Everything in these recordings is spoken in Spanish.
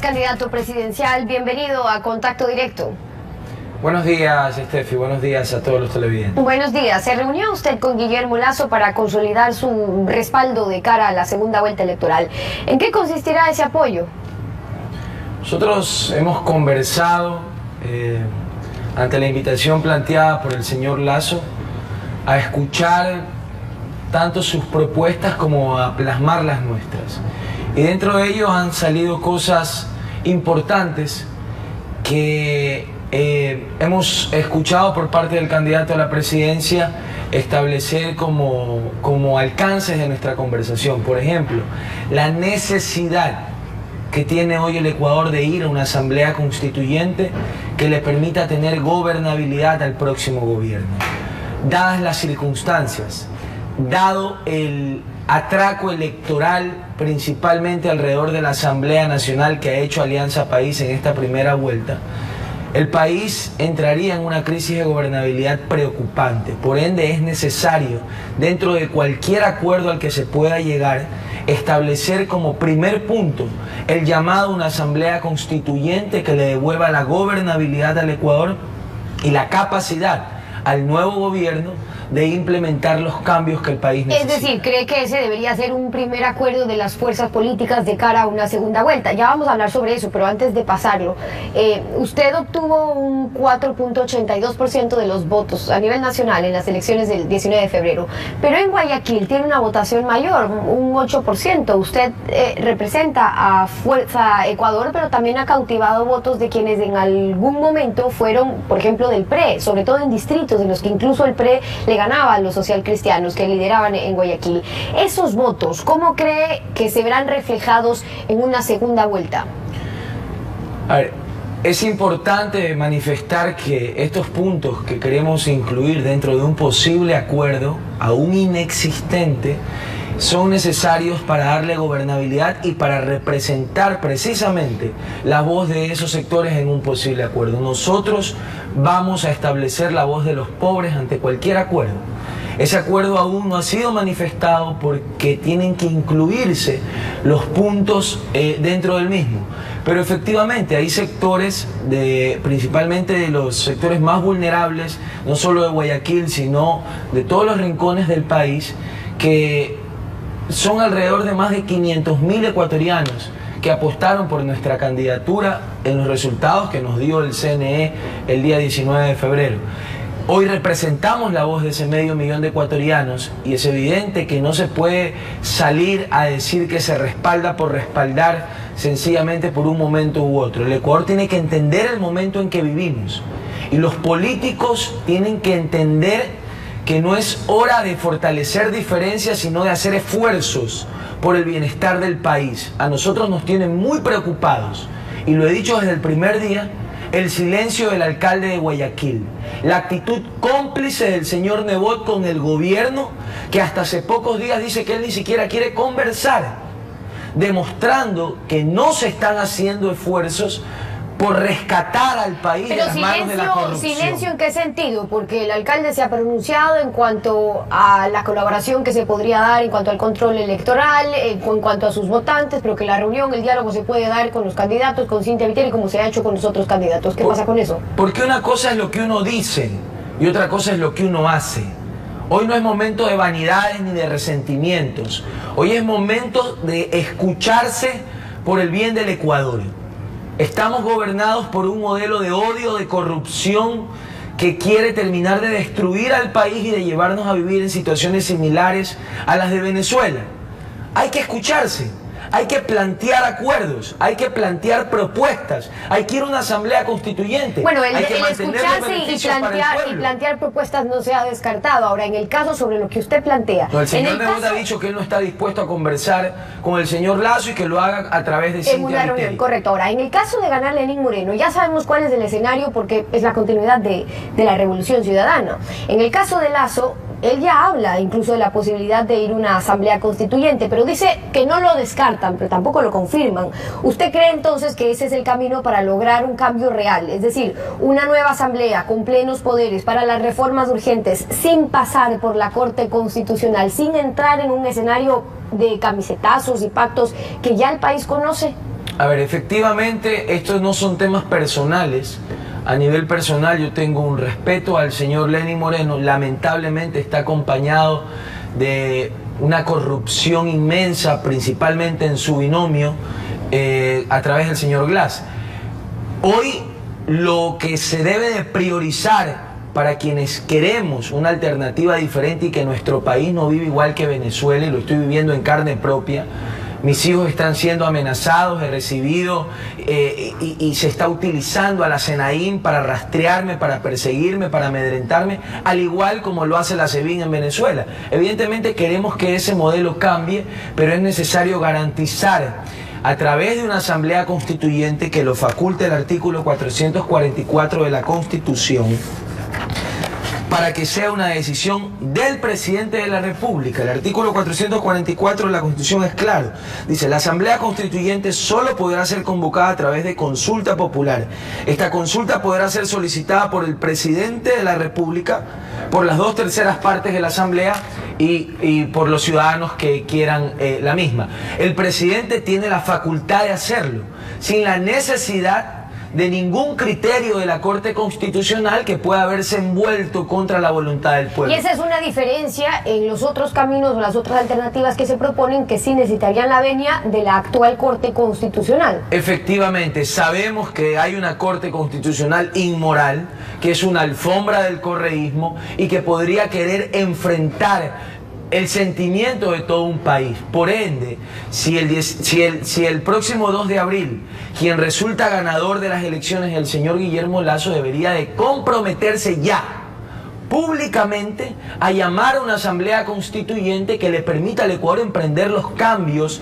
candidato presidencial. Bienvenido a Contacto Directo. Buenos días, Estefi. Buenos días a todos los televidentes. Buenos días. ¿Se reunió usted con Guillermo Lasso para consolidar su respaldo de cara a la segunda vuelta electoral? ¿En qué consistirá ese apoyo? Nosotros hemos conversado ante la invitación planteada por el señor Lasso a escuchar tanto sus propuestas como a plasmar las nuestras. Y dentro de ellos han salido cosas importantes que hemos escuchado por parte del candidato a la presidencia establecer como alcances de nuestra conversación. Por ejemplo, la necesidad que tiene hoy el Ecuador de ir a una asamblea constituyente que le permita tener gobernabilidad al próximo gobierno. Dadas las circunstancias, dado el atraco electoral principalmente alrededor de la Asamblea Nacional que ha hecho Alianza País en esta primera vuelta, el país entraría en una crisis de gobernabilidad preocupante. Por ende, es necesario, dentro de cualquier acuerdo al que se pueda llegar, establecer como primer punto el llamado a una asamblea constituyente que le devuelva la gobernabilidad al Ecuador y la capacidad al nuevo gobierno de implementar los cambios que el país necesita. Es decir, ¿cree que ese debería ser un primer acuerdo de las fuerzas políticas de cara a una segunda vuelta? Ya vamos a hablar sobre eso, pero antes de pasarlo, usted obtuvo un 4.82% de los votos a nivel nacional en las elecciones del 19 de febrero, pero en Guayaquil tiene una votación mayor, un 8%. Usted representa a Fuerza Ecuador, pero también ha cautivado votos de quienes en algún momento fueron, por ejemplo, del PRE, sobre todo en distritos en los que incluso el PRE le ganaba a los socialcristianos que lideraban en Guayaquil. Esos votos, ¿cómo cree que se verán reflejados en una segunda vuelta? A ver, es importante manifestar que estos puntos que queremos incluir dentro de un posible acuerdo, aún inexistente, son necesarios para darle gobernabilidad y para representar precisamente la voz de esos sectores en un posible acuerdo. Nosotros vamos a establecer la voz de los pobres ante cualquier acuerdo. Ese acuerdo aún no ha sido manifestado porque tienen que incluirse los puntos dentro del mismo. Pero efectivamente hay sectores, principalmente de los sectores más vulnerables, no solo de Guayaquil, sino de todos los rincones del país, que son alrededor de más de 500.000 ecuatorianos que apostaron por nuestra candidatura en los resultados que nos dio el CNE el día 19 de febrero. Hoy representamos la voz de ese 500.000 de ecuatorianos y es evidente que no se puede salir a decir que se respalda por respaldar sencillamente por un momento u otro. El Ecuador tiene que entender el momento en que vivimos y los políticos tienen que entender que no es hora de fortalecer diferencias, sino de hacer esfuerzos por el bienestar del país. A nosotros nos tienen muy preocupados, y lo he dicho desde el primer día, el silencio del alcalde de Guayaquil, la actitud cómplice del señor Nebot con el gobierno, que hasta hace pocos días dice que él ni siquiera quiere conversar, demostrando que no se están haciendo esfuerzos por rescatar al país de las manos de la corrupción. ¿Silencio en qué sentido? Porque el alcalde se ha pronunciado en cuanto a la colaboración que se podría dar, en cuanto al control electoral, en cuanto a sus votantes, pero que la reunión, el diálogo se puede dar con los candidatos, con Cintia Viteri, como se ha hecho con los otros candidatos. ¿Qué pasa con eso? Porque una cosa es lo que uno dice y otra cosa es lo que uno hace. Hoy no es momento de vanidades ni de resentimientos. Hoy es momento de escucharse por el bien del Ecuador. Estamos gobernados por un modelo de odio, de corrupción, que quiere terminar de destruir al país y de llevarnos a vivir en situaciones similares a las de Venezuela. Hay que escucharse, hay que plantear acuerdos, hay que plantear propuestas, hay que ir a una asamblea constituyente. Bueno, el escucharse y plantear propuestas no se ha descartado. Ahora, en el caso sobre lo que usted plantea... No, el señor Nebot ha dicho que él no está dispuesto a conversar con el señor Lasso y que lo haga a través de Cintia Viteri. En una reunión, correcto. Ahora, en el caso de ganar Lenín Moreno, ya sabemos cuál es el escenario porque es la continuidad de la Revolución Ciudadana. En el caso de Lasso, él ya habla incluso de la posibilidad de ir a una asamblea constituyente, pero dice que no lo descartan, pero tampoco lo confirman. ¿Usted cree entonces que ese es el camino para lograr un cambio real? Es decir, una nueva asamblea con plenos poderes para las reformas urgentes, sin pasar por la Corte Constitucional, sin entrar en un escenario de camisetazos y pactos que ya el país conoce. A ver, efectivamente, estos no son temas personales. A nivel personal yo tengo un respeto al señor Lenín Moreno. Lamentablemente está acompañado de una corrupción inmensa, principalmente en su binomio, a través del señor Glass. Hoy lo que se debe de priorizar para quienes queremos una alternativa diferente y que nuestro país no vive igual que Venezuela, y lo estoy viviendo en carne propia. Mis hijos están siendo amenazados, he recibido y se está utilizando a la SENAIN para rastrearme, para perseguirme, para amedrentarme, al igual como lo hace la SEBIN en Venezuela. Evidentemente queremos que ese modelo cambie, pero es necesario garantizar a través de una asamblea constituyente que lo faculte el artículo 444 de la Constitución, para que sea una decisión del presidente de la República. El artículo 444 de la Constitución es claro. Dice, la Asamblea Constituyente solo podrá ser convocada a través de consulta popular. Esta consulta podrá ser solicitada por el presidente de la República, por las 2/3 partes de la Asamblea y por los ciudadanos que quieran la misma. El presidente tiene la facultad de hacerlo, sin la necesidad de ningún criterio de la Corte Constitucional que pueda haberse envuelto contra la voluntad del pueblo. Y esa es una diferencia en los otros caminos o las otras alternativas que se proponen, que sí necesitarían la venia de la actual Corte Constitucional. Efectivamente, sabemos que hay una Corte Constitucional inmoral, que es una alfombra del correísmo y que podría querer enfrentar el sentimiento de todo un país. Por ende, si el próximo 2 de abril quien resulta ganador de las elecciones es el señor Guillermo Lasso, debería de comprometerse ya públicamente a llamar a una asamblea constituyente que le permita al Ecuador emprender los cambios,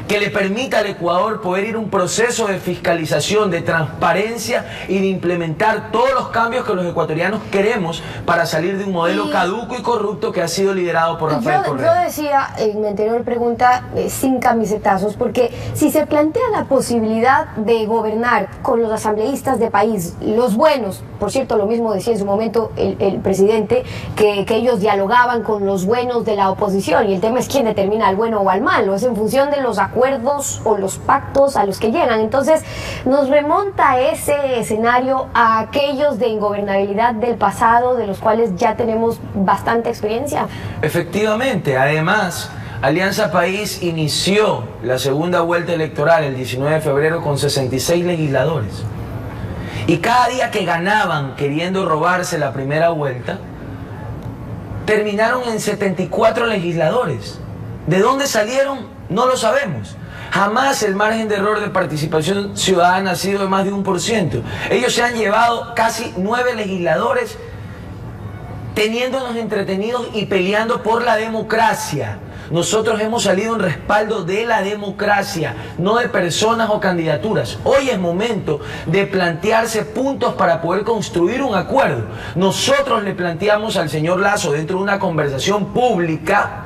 que le permita al Ecuador poder ir a un proceso de fiscalización, de transparencia y de implementar todos los cambios que los ecuatorianos queremos para salir de un modelo caduco y corrupto que ha sido liderado por Rafael Correa. Yo decía en mi anterior pregunta, sin camisetazos, porque si se plantea la posibilidad de gobernar con los asambleístas de país, los buenos, por cierto, lo mismo decía en su momento el presidente, que ellos dialogaban con los buenos de la oposición, y el tema es quién determina al bueno o al malo, es en función de los acuerdos o los pactos a los que llegan. Entonces nos remonta ese escenario a aquellos de ingobernabilidad del pasado, de los cuales ya tenemos bastante experiencia. Efectivamente, además Alianza País inició la segunda vuelta electoral el 19 de febrero con 66 legisladores, y cada día que ganaban queriendo robarse la primera vuelta, terminaron en 74 legisladores. ¿De dónde salieron? No lo sabemos. Jamás el margen de error de participación ciudadana ha sido de más de 1%. Ellos se han llevado casi 9 legisladores teniéndonos entretenidos y peleando por la democracia. Nosotros hemos salido en respaldo de la democracia, no de personas o candidaturas. Hoy es momento de plantearse puntos para poder construir un acuerdo. Nosotros le planteamos al señor Lasso, dentro de una conversación pública,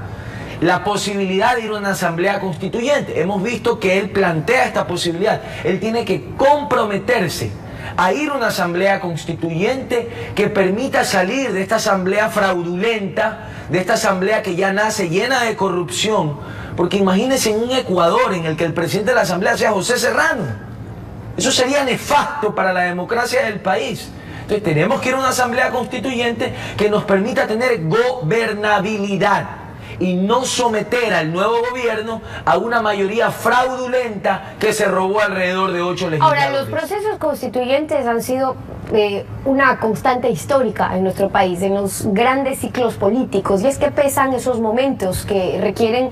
la posibilidad de ir a una asamblea constituyente. Hemos visto que él plantea esta posibilidad. Él tiene que comprometerse a ir a una asamblea constituyente que permita salir de esta asamblea fraudulenta, de esta asamblea que ya nace llena de corrupción. Porque imagínense en un Ecuador en el que el presidente de la asamblea sea José Serrano. Eso sería nefasto para la democracia del país. Entonces tenemos que ir a una asamblea constituyente que nos permita tener gobernabilidad y no someter al nuevo gobierno a una mayoría fraudulenta que se robó alrededor de 8 legisladores. Ahora, los procesos constituyentes han sido una constante histórica en nuestro país, en los grandes ciclos políticos, y es que pesan esos momentos que requieren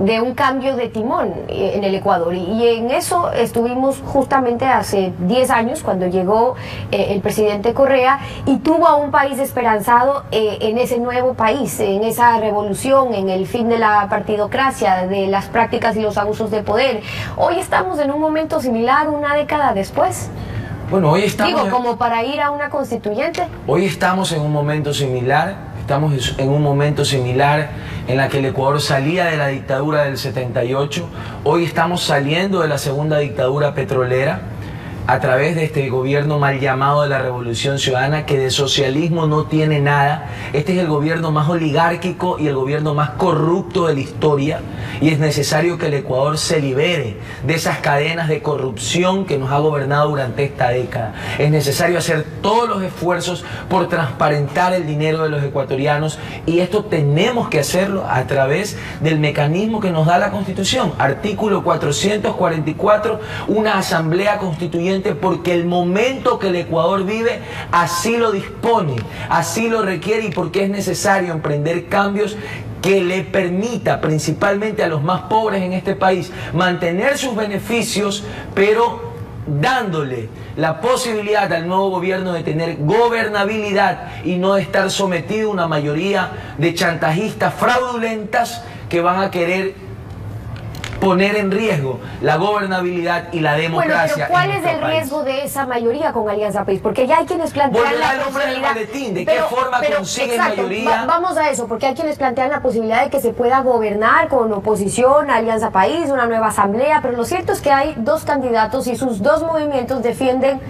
de un cambio de timón en el Ecuador, y en eso estuvimos justamente hace 10 años cuando llegó el presidente Correa y tuvo a un país esperanzado en ese nuevo país, en esa revolución, en el fin de la partidocracia, de las prácticas y los abusos de poder. Hoy estamos en un momento similar, una década después. Bueno, hoy estamos... Digo, como para ir a una constituyente. Hoy estamos en un momento similar, en la que el Ecuador salía de la dictadura del 78, hoy estamos saliendo de la segunda dictadura petrolera. a través de este gobierno mal llamado de la Revolución Ciudadana, que de socialismo no tiene nada. Este es el gobierno más oligárquico y el gobierno más corrupto de la historia, y es necesario que el Ecuador se libere de esas cadenas de corrupción que nos ha gobernado durante esta década. Es necesario hacer todos los esfuerzos por transparentar el dinero de los ecuatorianos, y esto tenemos que hacerlo a través del mecanismo que nos da la Constitución. Artículo 444, una asamblea constituyente, porque el momento que el Ecuador vive así lo dispone, así lo requiere, y porque es necesario emprender cambios que le permita principalmente a los más pobres en este país mantener sus beneficios, pero dándole la posibilidad al nuevo gobierno de tener gobernabilidad y no de estar sometido a una mayoría de chantajistas fraudulentas que van a querer poner en riesgo la gobernabilidad y la democracia. Bueno, pero ¿cuál es el riesgo de esa mayoría con Alianza País? Porque ya hay quienes plantean la posibilidad... ¿De qué forma consiguen mayoría? Vamos a eso, porque hay quienes plantean la posibilidad de que se pueda gobernar con oposición, Alianza País, una nueva asamblea, pero lo cierto es que hay dos candidatos y sus dos movimientos defienden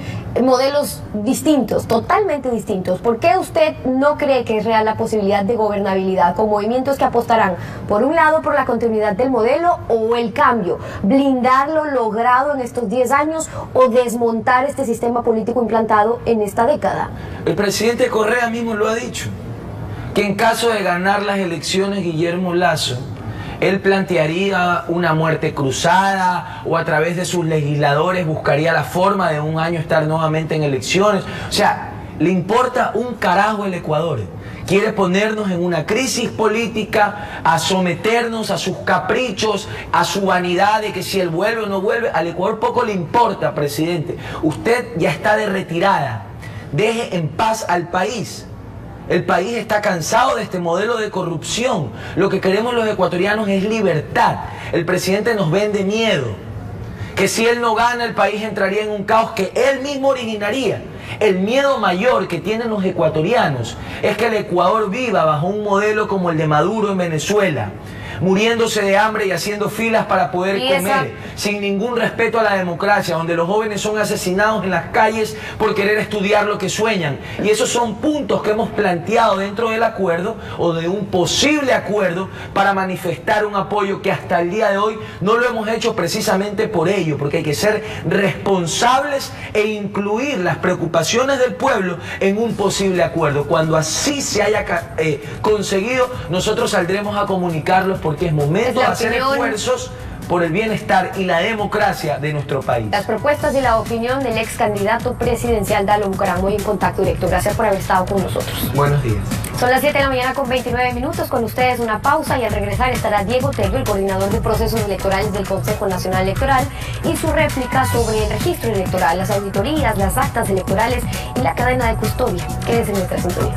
modelos distintos, totalmente distintos. ¿Por qué usted no cree que es real la posibilidad de gobernabilidad con movimientos que apostarán, por un lado, por la continuidad del modelo o el cambio, blindar lo logrado en estos 10 años o desmontar este sistema político implantado en esta década? El presidente Correa mismo lo ha dicho, que en caso de ganar las elecciones Guillermo Lasso, él plantearía una muerte cruzada, o a través de sus legisladores buscaría la forma de un año estar nuevamente en elecciones. O sea, le importa un carajo el Ecuador. Quiere ponernos en una crisis política, a someternos a sus caprichos, a su vanidad de que si él vuelve o no vuelve. Al Ecuador poco le importa, presidente. Usted ya está de retirada. Deje en paz al país. El país está cansado de este modelo de corrupción. Lo que queremos los ecuatorianos es libertad. El presidente nos vende miedo. Que si él no gana, el país entraría en un caos que él mismo originaría. El miedo mayor que tienen los ecuatorianos es que el Ecuador viva bajo un modelo como el de Maduro en Venezuela, muriéndose de hambre y haciendo filas para poder comer, sin ningún respeto a la democracia, donde los jóvenes son asesinados en las calles por querer estudiar lo que sueñan. Y esos son puntos que hemos planteado dentro del acuerdo, o de un posible acuerdo, para manifestar un apoyo que hasta el día de hoy no lo hemos hecho precisamente por ello, porque hay que ser responsables e incluir las preocupaciones del pueblo en un posible acuerdo. Cuando así se haya conseguido, nosotros saldremos a comunicarlos, porque es momento de hacer esfuerzos por el bienestar y la democracia de nuestro país. Las propuestas y la opinión del ex candidato presidencial Dalo Bucaramanga en Contacto Directo. Gracias por haber estado con nosotros. Buenos días. Son las 7 de la mañana con 29 minutos. Con ustedes una pausa, y al regresar estará Diego Tello, el coordinador de procesos electorales del Consejo Nacional Electoral, y su réplica sobre el registro electoral, las auditorías, las actas electorales y la cadena de custodia. Quédense en nuestra sintonía.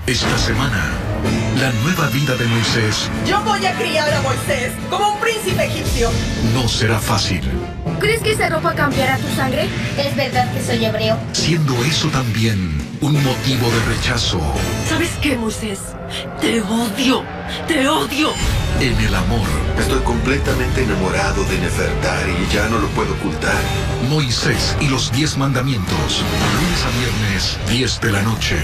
Esta semana, la nueva vida de Moisés. Yo voy a criar a Moisés como un príncipe egipcio. No será fácil. ¿Crees que esa ropa cambiará tu sangre? ¿Es verdad que soy hebreo? Siendo eso también un motivo de rechazo. ¿Sabes qué, Moisés? Te odio. ¡Te odio! En el amor. Estoy completamente enamorado de Nefertari y ya no lo puedo ocultar. Moisés y los 10 mandamientos. Lunes a viernes, 10 de la noche.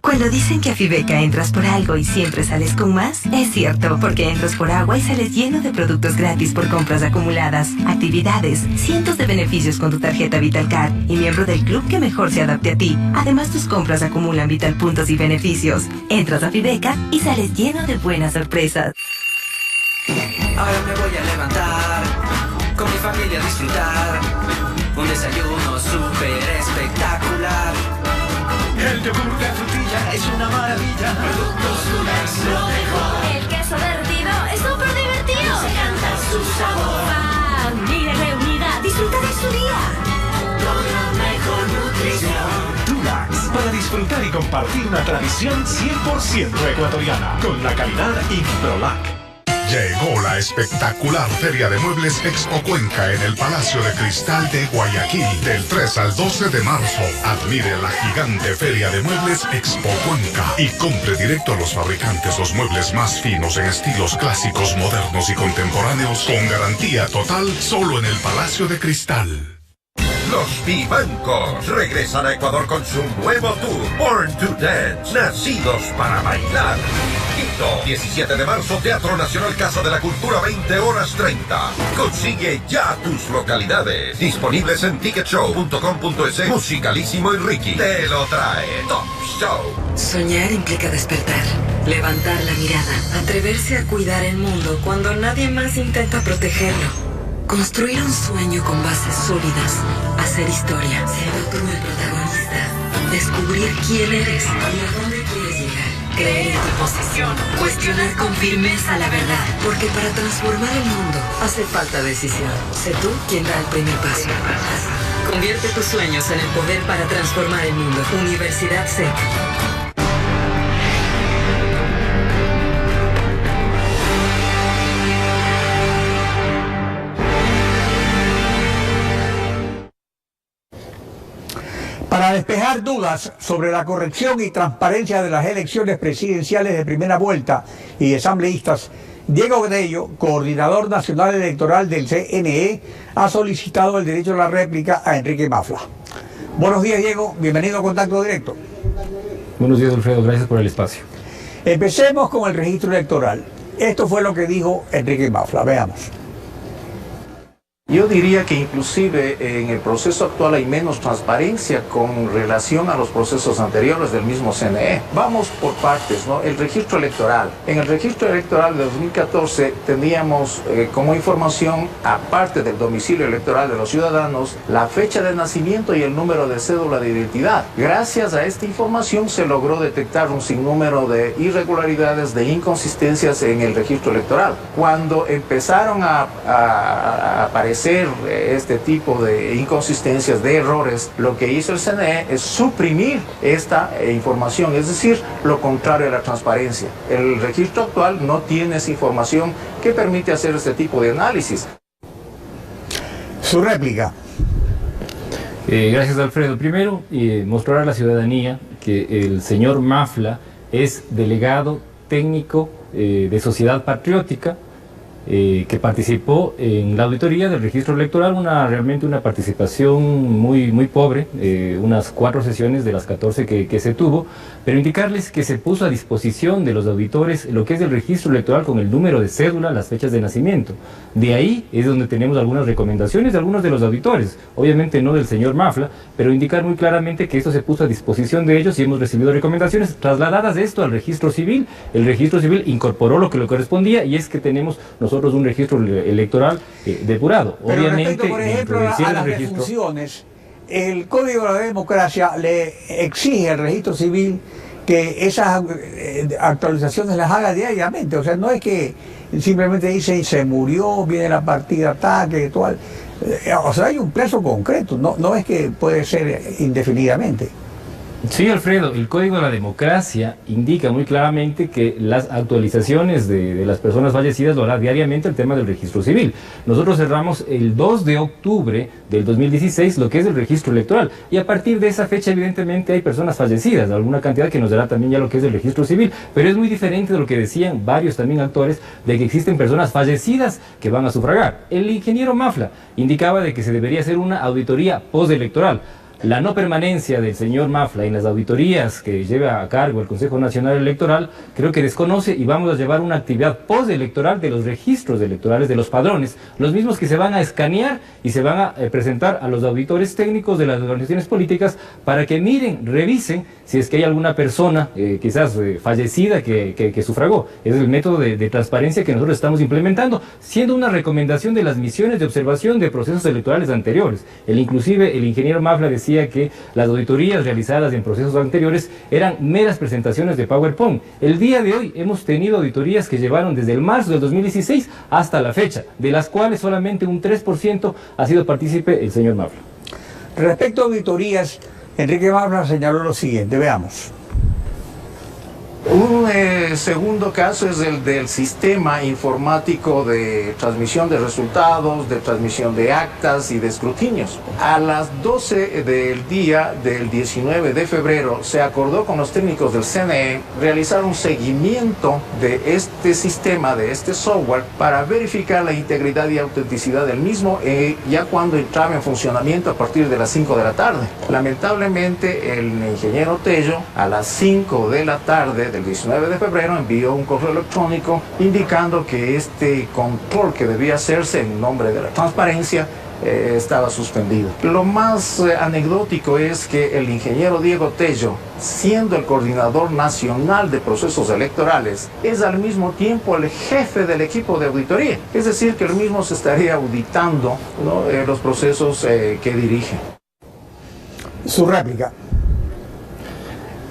Cuando dicen que a Fibeca entras por algo y siempre sales con más, es cierto, porque entras por agua y sales lleno de productos gratis por compras acumuladas, actividades, cientos de beneficios con tu tarjeta Vitalcard y miembro del club que mejor se adapte a ti. Además, tus compras acumulan Vital puntos y beneficios. Entras a Fibeca y sales lleno de buenas sorpresas. Ahora me voy a levantar, con mi familia a disfrutar, un desayuno súper espectacular. El yogur de frutilla es una maravilla. Productos Dulax, lo mejor. El queso derretido es súper divertido. Se canta su sabor. Familia reunida, disfruta de su día. Con la mejor nutrición. Dulax, para disfrutar y compartir una tradición 100% ecuatoriana, con la calidad Improlac. Llegó la espectacular Feria de Muebles Expo Cuenca en el Palacio de Cristal de Guayaquil del 3 al 12 de marzo. Admire la gigante Feria de Muebles Expo Cuenca y compre directo a los fabricantes los muebles más finos en estilos clásicos, modernos y contemporáneos con garantía total solo en el Palacio de Cristal. Los Vivancos regresan a Ecuador con su nuevo tour Born to Dance, nacidos para bailar. Quito, 17 de marzo, Teatro Nacional Casa de la Cultura, 20:30. Consigue ya tus localidades. Disponibles en ticketshow.com.es. Musicalísimo y Ricky te lo trae. Top Show. Soñar implica despertar, levantar la mirada, atreverse a cuidar el mundo cuando nadie más intenta protegerlo. Construir un sueño con bases sólidas, hacer historia, siendo tú el protagonista, descubrir quién eres y a dónde quieres llegar, creer en tu posición, cuestionar con firmeza la verdad, porque para transformar el mundo hace falta decisión. Sé tú quien da el primer paso. Convierte tus sueños en el poder para transformar el mundo. Universidad SEC. Para despejar dudas sobre la corrección y transparencia de las elecciones presidenciales de primera vuelta y asambleístas, Diego Grello, coordinador nacional electoral del CNE, ha solicitado el derecho a la réplica a Enrique Mafla. Buenos días, Diego. Bienvenido a Contacto Directo. Buenos días, Alfredo. Gracias por el espacio. Empecemos con el registro electoral. Esto fue lo que dijo Enrique Mafla. Veamos. Yo diría que inclusive en el proceso actual hay menos transparencia con relación a los procesos anteriores del mismo CNE. Vamos por partes, ¿no? El registro electoral. En el registro electoral de 2014 teníamos como información, aparte del domicilio electoral de los ciudadanos, la fecha de nacimiento y el número de cédula de identidad. Gracias a esta información se logró detectar un sinnúmero de irregularidades, de inconsistencias en el registro electoral. Cuando empezaron a aparecer este tipo de inconsistencias, de errores, lo que hizo el CNE es suprimir esta información, es decir, lo contrario a la transparencia. El registro actual no tiene esa información que permite hacer este tipo de análisis. Su réplica. Gracias, Alfredo. Primero, mostrar a la ciudadanía que el señor Mafla es delegado técnico de Sociedad Patriótica, que participó en la auditoría del registro electoral, realmente una participación muy pobre, unas 4 sesiones de las 14 que se tuvo, pero indicarles que se puso a disposición de los auditores lo que es el registro electoral con el número de cédula, las fechas de nacimiento. De ahí es donde tenemos algunas recomendaciones de algunos de los auditores, obviamente no del señor Mafla, pero indicar muy claramente que esto se puso a disposición de ellos y hemos recibido recomendaciones trasladadas de esto al registro civil. El registro civil incorporó lo que le correspondía y es que tenemos nosotros un registro electoral depurado. Pero obviamente, respecto, por ejemplo, a las defunciones, el Código de la Democracia le exige al registro civil que esas actualizaciones las haga diariamente. O sea, no es que simplemente dice se murió, viene la partida tal, que tal. O sea, hay un plazo concreto, no es que puede ser indefinidamente. Sí, Alfredo, el Código de la Democracia indica muy claramente que las actualizaciones de las personas fallecidas lo hará diariamente el tema del registro civil. Nosotros cerramos el 2 de octubre del 2016 lo que es el registro electoral y a partir de esa fecha evidentemente hay personas fallecidas, alguna cantidad que nos dará también ya lo que es el registro civil, pero es muy diferente de lo que decían varios también actores de que existen personas fallecidas que van a sufragar. El ingeniero Mafla indicaba de que se debería hacer una auditoría postelectoral. La no permanencia del señor Mafla en las auditorías que lleva a cargo el Consejo Nacional Electoral creo que desconoce y vamos a llevar una actividad postelectoral de los registros electorales, de los padrones, los mismos que se van a escanear y se van a presentar a los auditores técnicos de las organizaciones políticas para que miren, revisen si es que hay alguna persona quizás fallecida que sufragó. Es el método de transparencia que nosotros estamos implementando, siendo una recomendación de las misiones de observación de procesos electorales anteriores. Inclusive el ingeniero Mafla decía que las auditorías realizadas en procesos anteriores eran meras presentaciones de PowerPoint. El día de hoy hemos tenido auditorías que llevaron desde el marzo del 2016 hasta la fecha, de las cuales solamente un 3% ha sido partícipe el señor Mafla. Respecto a auditorías, Enrique Mafla señaló lo siguiente, veamos. Un segundo caso es el del sistema informático de transmisión de resultados, de transmisión de actas y de escrutinios. A las 12 del día del 19 de febrero se acordó con los técnicos del CNE realizar un seguimiento de este sistema, de este software, para verificar la integridad y autenticidad del mismo ya cuando entraba en funcionamiento a partir de las 5 de la tarde. Lamentablemente el ingeniero Tello a las 5 de la tarde del 19 de febrero envió un correo electrónico indicando que este control que debía hacerse en nombre de la transparencia estaba suspendido. Lo más anecdótico es que el ingeniero Diego Tello, siendo el coordinador nacional de procesos electorales, es al mismo tiempo el jefe del equipo de auditoría. Es decir, que él mismo se estaría auditando, ¿no?, los procesos que dirige. Su réplica.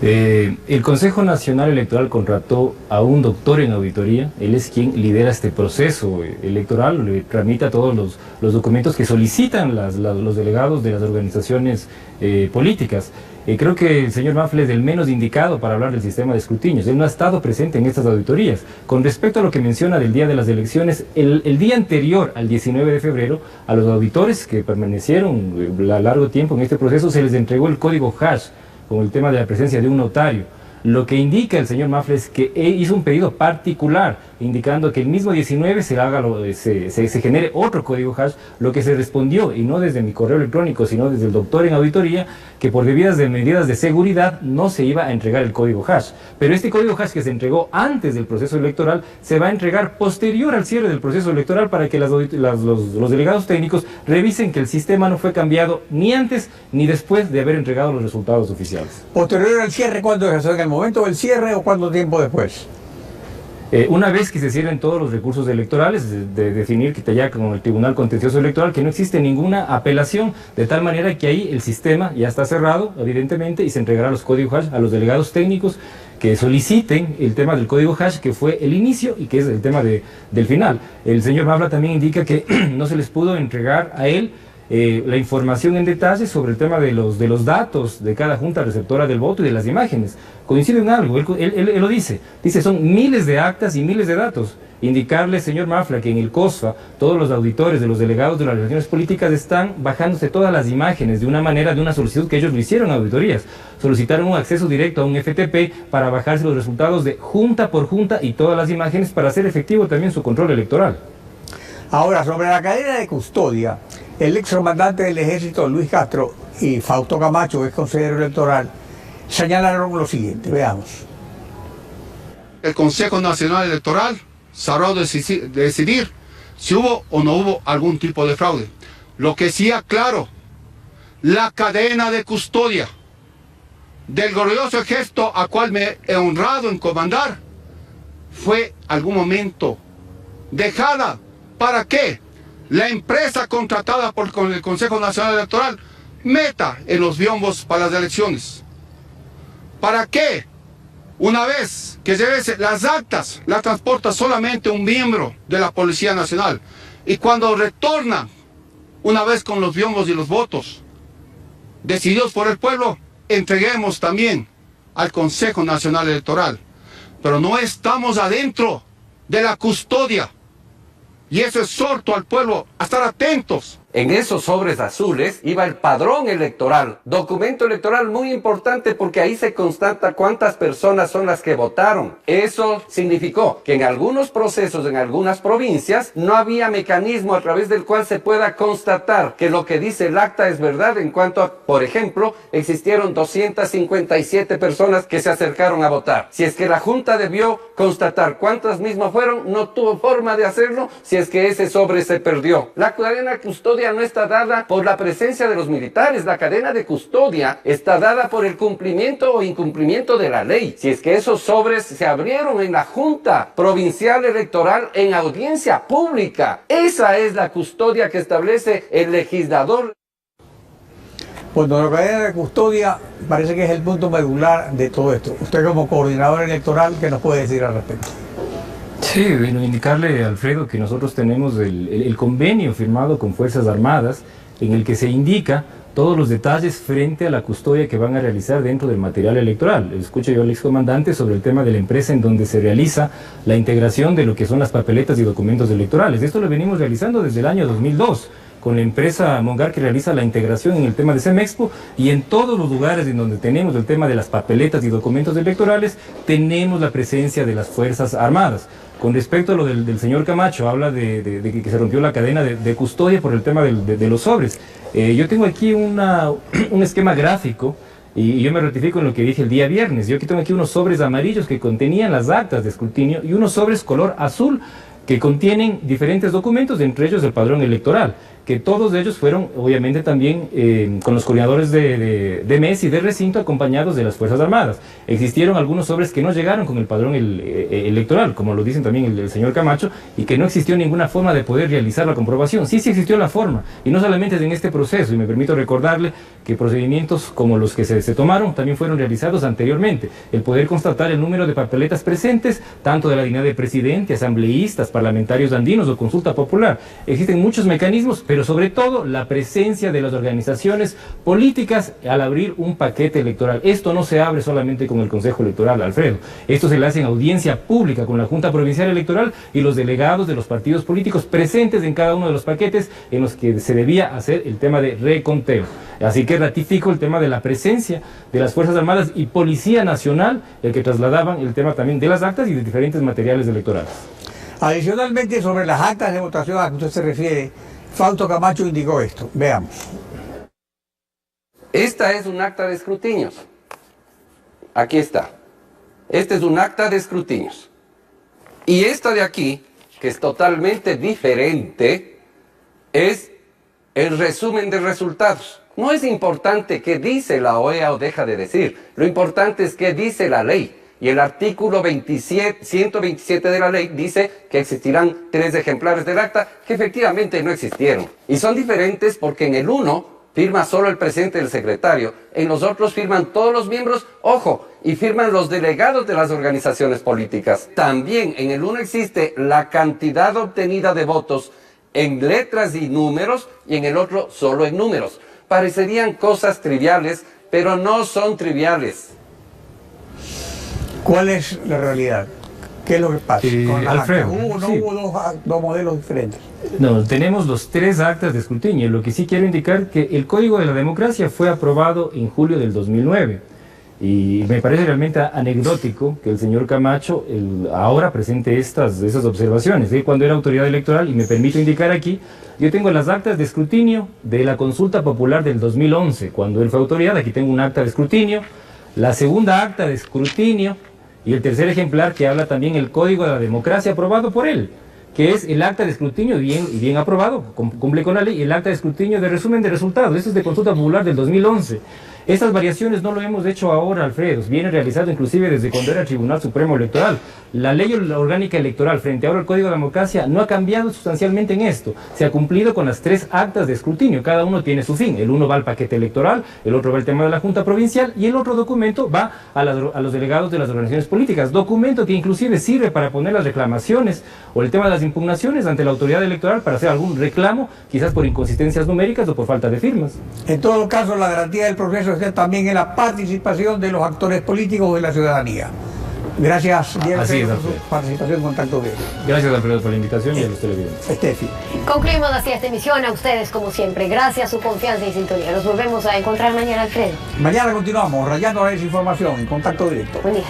El Consejo Nacional Electoral contrató a un doctor en auditoría. Él es quien lidera este proceso electoral, le tramita todos los documentos que solicitan los delegados de las organizaciones políticas. Creo que el señor Mafle es el menos indicado para hablar del sistema de escrutinios. Él no ha estado presente en estas auditorías. Con respecto a lo que menciona del día de las elecciones, el día anterior al 19 de febrero, a los auditores que permanecieron largo tiempo en este proceso se les entregó el código hash con el tema de la presencia de un notario. Lo que indica el señor Mafle es que hizo un pedido particular, indicando que el mismo 19 se genere otro código hash, lo que se respondió, y no desde mi correo electrónico, sino desde el doctor en auditoría, que por medidas de seguridad no se iba a entregar el código hash. Pero este código hash que se entregó antes del proceso electoral se va a entregar posterior al cierre del proceso electoral para que los delegados técnicos revisen que el sistema no fue cambiado ni antes ni después de haber entregado los resultados oficiales. ¿Posterior al cierre cuándo es eso? ¿En el momento del cierre o cuánto tiempo después? Una vez que se cierren todos los recursos electorales, de definir que ya con el Tribunal Contencioso Electoral que no existe ninguna apelación, de tal manera que ahí el sistema ya está cerrado, evidentemente, y se entregará los códigos hash a los delegados técnicos que soliciten el tema del código hash, que fue el inicio y que es el tema del final. El señor Mafla también indica que no se les pudo entregar a él la información en detalle sobre el tema de los datos de cada junta receptora del voto y de las imágenes. Coincide en algo, él lo dice, son miles de actas y miles de datos. Indicarle, señor Mafla, que en el COSFA todos los auditores de los delegados de las organizaciones políticas están bajándose todas las imágenes de una solicitud que ellos lo hicieron a auditorías. Solicitaron un acceso directo a un FTP para bajarse los resultados de junta por junta y todas las imágenes para hacer efectivo también su control electoral. Ahora, sobre la cadena de custodia, el excomandante del ejército Luis Castro y Fausto Camacho, que es consejero electoral, señalaron lo siguiente, veamos. El Consejo Nacional Electoral sabrá decidir si hubo o no hubo algún tipo de fraude. Lo que sí aclaro, la cadena de custodia del glorioso ejército a cual me he honrado en comandar fue algún momento dejada. ¿Para qué? La empresa contratada por el Consejo Nacional Electoral meta en los biombos para las elecciones. ¿Para qué? Una vez que lleve las actas, las transporta solamente un miembro de la Policía Nacional. Y cuando retorna, una vez con los biombos y los votos decididos por el pueblo, entreguemos también al Consejo Nacional Electoral. Pero no estamos adentro de la custodia. Y eso exhorto al pueblo a estar atentos. En esos sobres azules iba el padrón electoral, documento electoral muy importante porque ahí se constata cuántas personas son las que votaron. Eso significó que en algunos procesos, en algunas provincias, no había mecanismo a través del cual se pueda constatar que lo que dice el acta es verdad en cuanto a, por ejemplo, existieron 257 personas que se acercaron a votar. Si es que la Junta debió constatar cuántas mismas fueron, no tuvo forma de hacerlo si es que ese sobre se perdió. La cadena custodia no está dada por la presencia de los militares, la cadena de custodia está dada por el cumplimiento o incumplimiento de la ley. Si es que esos sobres se abrieron en la Junta Provincial Electoral en audiencia pública, esa es la custodia que establece el legislador. Bueno, la cadena de custodia parece que es el punto medular de todo esto. Usted como coordinador electoral, ¿qué nos puede decir al respecto? Sí, bueno, indicarle, Alfredo, que nosotros tenemos el convenio firmado con Fuerzas Armadas en el que se indica todos los detalles frente a la custodia que van a realizar dentro del material electoral. Escucho yo al excomandante sobre el tema de la empresa en donde se realiza la integración de lo que son las papeletas y documentos electorales. Esto lo venimos realizando desde el año 2002. Con la empresa Mongar que realiza la integración en el tema de Semexpo, y en todos los lugares en donde tenemos el tema de las papeletas y documentos electorales, tenemos la presencia de las Fuerzas Armadas. Con respecto a lo del señor Camacho, habla de que se rompió la cadena de custodia por el tema de los sobres. Yo tengo aquí un esquema gráfico, y yo me ratifico en lo que dije el día viernes. Yo aquí tengo aquí unos sobres amarillos que contenían las actas de escrutinio y unos sobres color azul que contienen diferentes documentos, entre ellos el padrón electoral, que todos ellos fueron obviamente también con los coordinadores de MES y de recinto acompañados de las Fuerzas Armadas. Existieron algunos sobres que no llegaron con el padrón electoral, como lo dicen también el señor Camacho, y que no existió ninguna forma de poder realizar la comprobación. Sí existió la forma, y no solamente en este proceso, y me permito recordarle que procedimientos como los que se tomaron también fueron realizados anteriormente. El poder constatar el número de papeletas presentes, tanto de la dignidad de presidente, asambleístas, parlamentarios andinos o consulta popular. Existen muchos mecanismos, pero sobre todo la presencia de las organizaciones políticas al abrir un paquete electoral. Esto no se abre solamente con el Consejo Electoral, Alfredo. Esto se le hace en audiencia pública con la Junta Provincial Electoral y los delegados de los partidos políticos presentes en cada uno de los paquetes en los que se debía hacer el tema de reconteo. Así que ratifico el tema de la presencia de las Fuerzas Armadas y Policía Nacional, el que trasladaban el tema también de las actas y de diferentes materiales electorales. Adicionalmente, sobre las actas de votación a que usted se refiere, Fausto Camacho indicó esto. Veamos. Esta es un acta de escrutinios. Aquí está. Este es un acta de escrutinios. Y esta de aquí, que es totalmente diferente, es el resumen de resultados. No es importante qué dice la OEA o deja de decir. Lo importante es qué dice la ley. Y el artículo 127 de la ley dice que existirán 3 ejemplares del acta que efectivamente no existieron. Y son diferentes porque en el uno firma solo el presidente y el secretario, en los otros firman todos los miembros, ojo, y firman los delegados de las organizaciones políticas. También en el uno existe la cantidad obtenida de votos en letras y números, y en el otro solo en números. Parecerían cosas triviales, pero no son triviales. ¿Cuál es la realidad? ¿Qué es lo que pasa? Con Alfredo, hubo dos modelos diferentes. No, tenemos los 3 actas de escrutinio. Lo que sí quiero indicar que el Código de la Democracia fue aprobado en julio del 2009. Y me parece realmente anecdótico que el señor Camacho ahora presente esas observaciones. Él cuando era autoridad electoral, y me permito indicar aquí, yo tengo las actas de escrutinio de la consulta popular del 2011, cuando él fue autoridad. Aquí tengo un acta de escrutinio, la segunda acta de escrutinio, y el tercer ejemplar que habla también el Código de la Democracia aprobado por él, que es el acta de escrutinio bien aprobado, cumple con la ley, y el acta de escrutinio de resumen de resultados. Esto es de consulta popular del 2011. Estas variaciones no lo hemos hecho ahora, Alfredo, viene realizado inclusive desde cuando era el Tribunal Supremo Electoral. La ley orgánica electoral frente ahora al Código de la Democracia no ha cambiado sustancialmente en esto. Se ha cumplido con las 3 actas de escrutinio, cada uno tiene su fin. El uno va al paquete electoral, el otro va al tema de la Junta Provincial y el otro documento va a los delegados de las organizaciones políticas. Documento que inclusive sirve para poner las reclamaciones o el tema de las impugnaciones ante la autoridad electoral para hacer algún reclamo, quizás por inconsistencias numéricas o por falta de firmas. En todo caso, la garantía del proceso está también en la participación de los actores políticos de la ciudadanía. Gracias, Diego, por su participación en Contacto Directo. Gracias, Alfredo, por la invitación y a los televidentes. Estefi. Concluimos así esta emisión. A ustedes, como siempre, gracias, su confianza y sintonía. Nos volvemos a encontrar mañana, Alfredo. Mañana continuamos rayando la desinformación en Contacto Directo. Buen día.